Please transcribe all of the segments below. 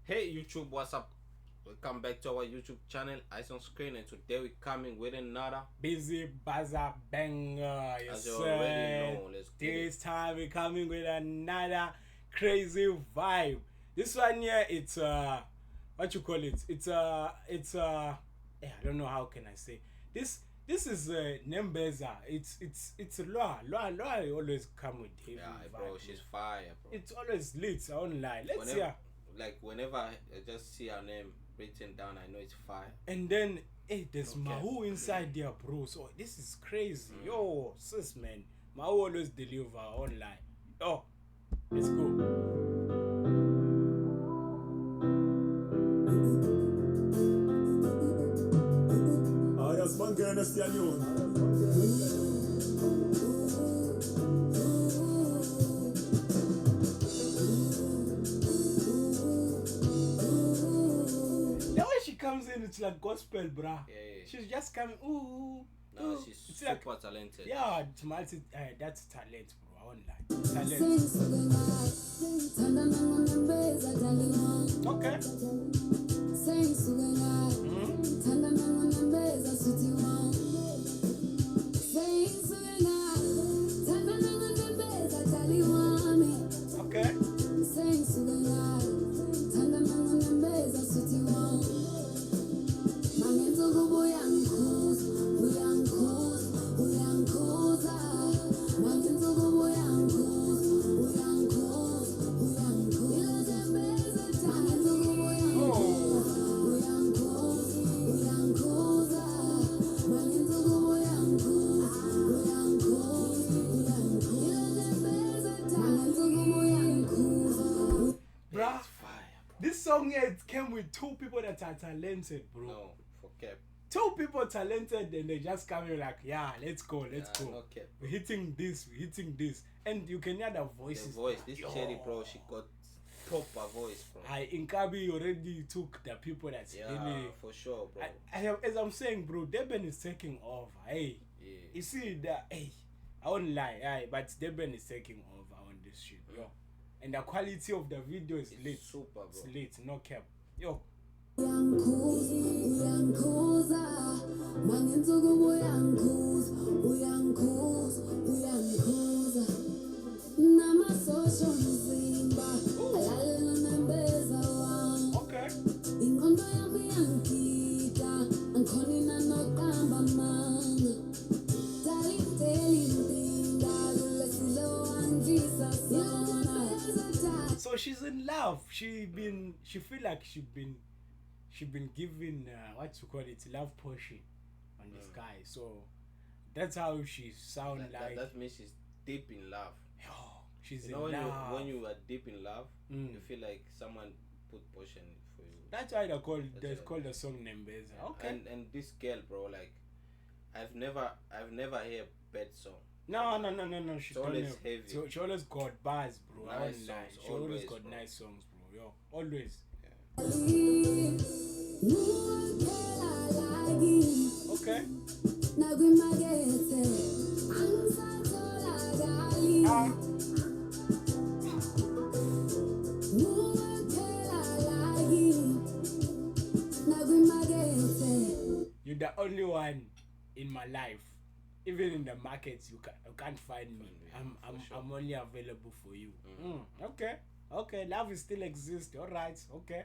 Hey YouTube, what's up? Welcome back to our YouTube channel, Eyes on Screen, and today we're coming with another Busy buzzer banger. Yes, as you sir. already know. Let's get This it. time we're coming with another crazy vibe. This one here, it's what you call it? I don't know how can I say this. This is Nembeza. It's Lwah always come with heavy Yeah, vibe, bro, she's fire, bro. It's always lit. I won't lie. Let's Whenever, hear. whenever I just see her name written down, I know it's fire. And then, hey, there's Okay. Mawhoo inside there, bro. So this is crazy. Yo, sis, man. Mawhoo always deliver online. Oh, let's go. Arias Mangana Stianion. The way she comes in, it's like gospel, bruh. Yeah. She's just coming. Ooh. No, ooh. she's It's super like, talented. yeah, it's multi. That's talent, bro. Online talent. Okay. Okay. Bruh, It's fire, bro. this song here it came with two people that are talented, bro. No, for cap. Two people talented and they just come in like, yeah, let's go. Yeah, no cap. We're hitting this, and you can hear the The voices. voice, bruh. this Yo. cherry, bro, she got proper voice, bro. In Kabi already took the people that's Yeah, really. for sure, bro. As I'm saying, bro, Deben is taking over. Hey, Yeah. you see that? Hey, I won't lie, hey, but Deben is taking over on this shit, yo. And the quality of the video is It's lit. super, bro. It's lit, no cap, yo. Okay. So she's in love. She feel like she been given what you call it, love potion on this guy. So that's how she sound like. That means she's deep in love. Yo, she's You know, in love. when you are deep in love, Mm. you feel like someone put potion for you. That's why they That's call the song Nembeza. Okay. And this girl, bro, like, I've never heard bad song. No. She It's always don't heavy. So she always got bars, bro. I Nice won't lie. songs, She always always, got bro. nice songs, bro. Yo, always. Okay. Ah. You're the only one in my life. Even in the markets, you can't find me. I'm only available for you. Okay. Okay, love is still exists. All right. Okay.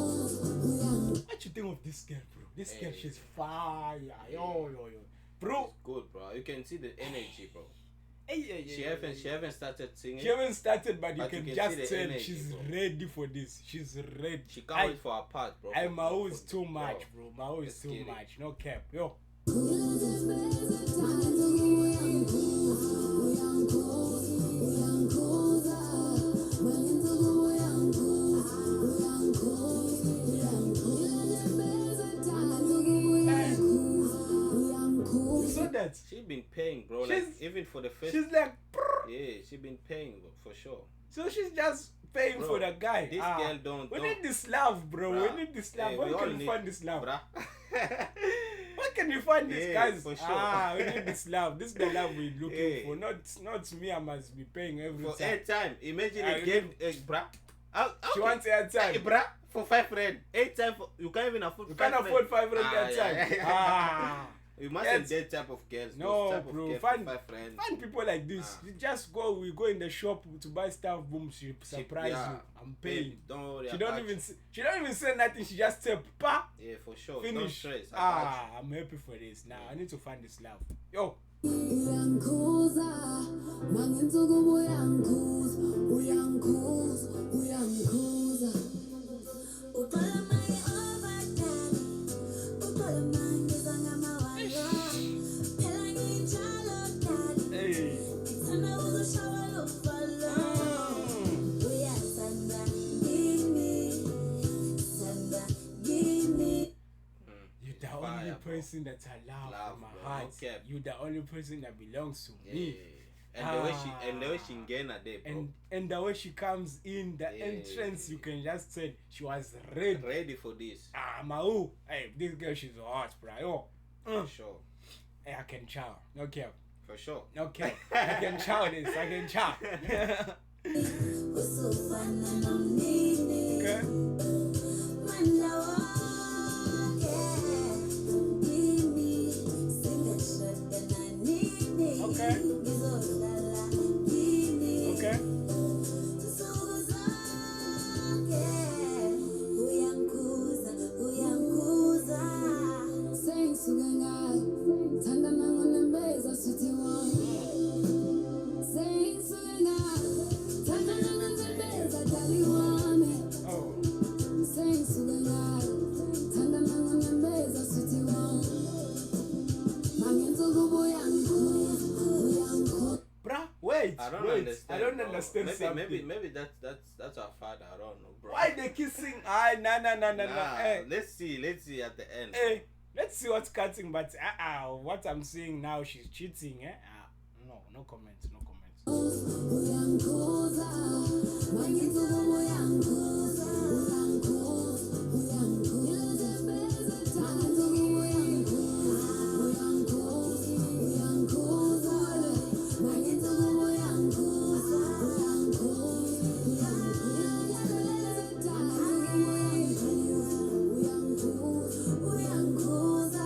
What you think of this girl, bro? This girl, Hey. she's fire. Yo. Bro, It's good, bro. You can see the energy, bro. hey. She haven't started singing. She haven't started, but you But can you can just see the tell energy, she's bro. ready for this. She's ready. She can't wait for her part, bro. Mawhoo is too much, bro. Mawhoo is Let's too get it. much. No cap. Yo. what? She been paying, bro. Like, She's- even for the first. She's like, Yeah, she been paying for sure. so she's just paying Bro, for the guy. This girl don't. We don't need this love, bro. Bruh. We need this love. Hey, Where we all can we need- find this love? bruh. Where can we find this, Yeah, guys? for sure. We need this love. This is the love we're looking Yeah. for. Not me. I must be paying every For time. airtime, imagine Ah, a game, bruh. She wants airtime. Hey, bruh, for 5 rand. Airtime, you can't even afford. You can't afford 5 rand airtime. You mustn't Yes. date type of girls. No, those type bro. Of girls Find- for 5 rand. Find people like this. You just go. We go in the shop to buy stuff. Boom. She surprise yeah. you. I'm paying. Babe, don't worry. She I don't got even. you. She don't even say nothing. She just say pa. Yeah, for sure. Finish. Don't stress. I got I'm happy for this. Now I need to find this love. Yo. Uyangikhuza mangensuku uyangikhuza uyangikhuza uyangikhuza uqala manje overdone uqala manje zangamawala phela ngijalo dad Hey. ngithanda ukushawa lokubhala uyasanda kimi sanda kimi You're the Fire, only bro. person that I love Love, from my bro. heart. Okay. You're the only person that belongs to Yeah. me. And the way she gained a day, bro. And the way she comes in, the Yeah. entrance, you can just tell she was ready. Ready for this. Mawhoo. Hey, this girl, she's hot, bro. Yo. For sure. Hey, I can chow. Okay. For sure. Okay. I can chow this. I can chow. usufana nomnini Okay. manda wonke kimi singashada nanini Okay. ngizodlala kini Okay. nsuku zonke uyangikhuza uyangikhuza sengisuke ngayo thanda nangonembeza sithi wona sengisuke ngayo thanda nangonembeza dali wami Oh. sengisuke ngayo thanda nangonembeza sithi wona mangensuku uyangikhuza uyangikhuza Bruh, wait. I don't wait. understand. I don't bro. understand something. Maybe that's our father. I don't know, bro. Why they kissing? No. Nah, Hey. let's see at the end. Hey, let's see what's cutting, but what I'm seeing now, she's cheating, eh? No comments. uyangikhuza mangensuku uyangikhuza uyangikhuza uyangikhuza mangensuku uyangikhuza uyangikhuza uyangikhuza mangensuku uyangikhuza uyangikhuza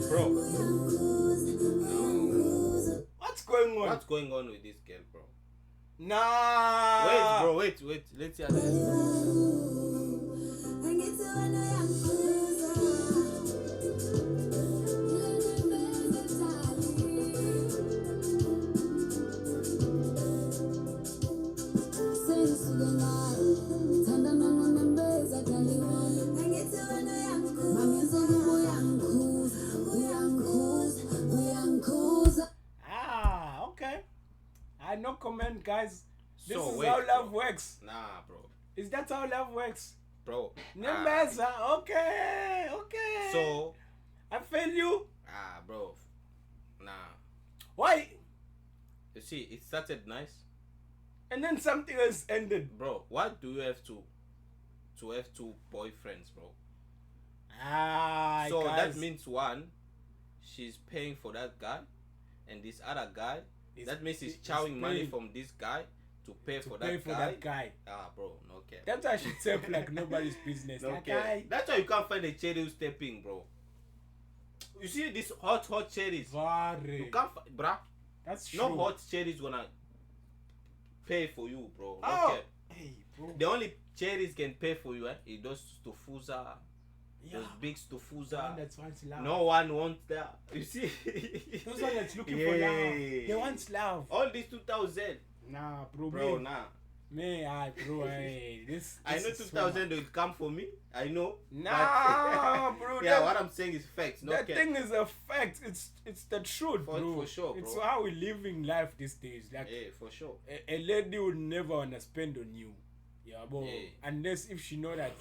Bro, uyangikhuza what's going on? What's going on with this girl, bro? Nah. Wait, bro, wait. Let's see at the end. Okay. No comment, guys. This So, is wait, how love bro. works. Nah, bro. Is that how love works? Bro. Nembeza, okay. So, I feel you. bro. Nah. Why? You see, it started nice. And then something else ended. Bro, why do you have to have 2 boyfriends, bro? So guys. that means one, she's paying for that guy, and this other guy, that means he's chowing money paying from this guy to pay for pay that for guy. that guy. Bro, no care. That's why she step like nobody's business. No Like, care. That's why you can't find a cherry who's stepping, bro. You see these hot cherries? You Vare. can't, bruh. That's true. No hot cherries gonna pay for you, bro. No Oh. care. Hey, bro. The only cherries can pay for you, is those stufuza, Yeah. those big The stufuza. one that's wants love. No one wants that. You see? Those one that's looking for love. Yeah. They want love. All these 2000, Nah, bro. bro. me, Nah, me, bro. Hey, this. I know this is 2000 will come for me. I know. Nah, but- bro. Yeah, that- what I'm saying is facts. No that care. thing is a fact. It's the truth, For- bro. for sure, It's bro. how we living life these days. Like Yeah, for sure. a lady will never wanna spend on you. Yeah, bro. Yeah. Unless if she know that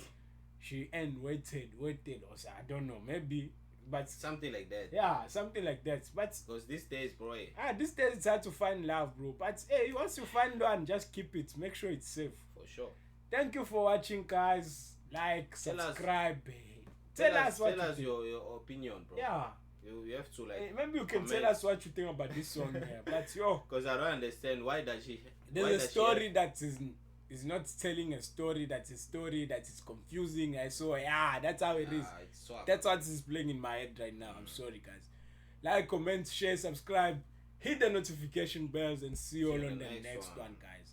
she ain't waited or so, I don't know. Maybe but something like that. yeah, something like that. But Because these days, bro, these days it's hard to find love, bro. But hey, once you find one, just keep it. Make sure it's safe. for sure. Thank you for watching, guys. Like, Tell us- subscribe. Tell us what tell you us think. your opinion, bro. Yeah. You have to like. Maybe you can comment. tell us what you think about this song here. But yo, Because I don't understand why does she. there's why a does she story have- that is not telling a story. That's a story that is confusing. I saw. Yeah, that's how it is. It's swap. That's what is playing in my head right now. I'm sorry, guys. Like, comment, share, subscribe, hit the notification bells, and see you all on the next one, guys.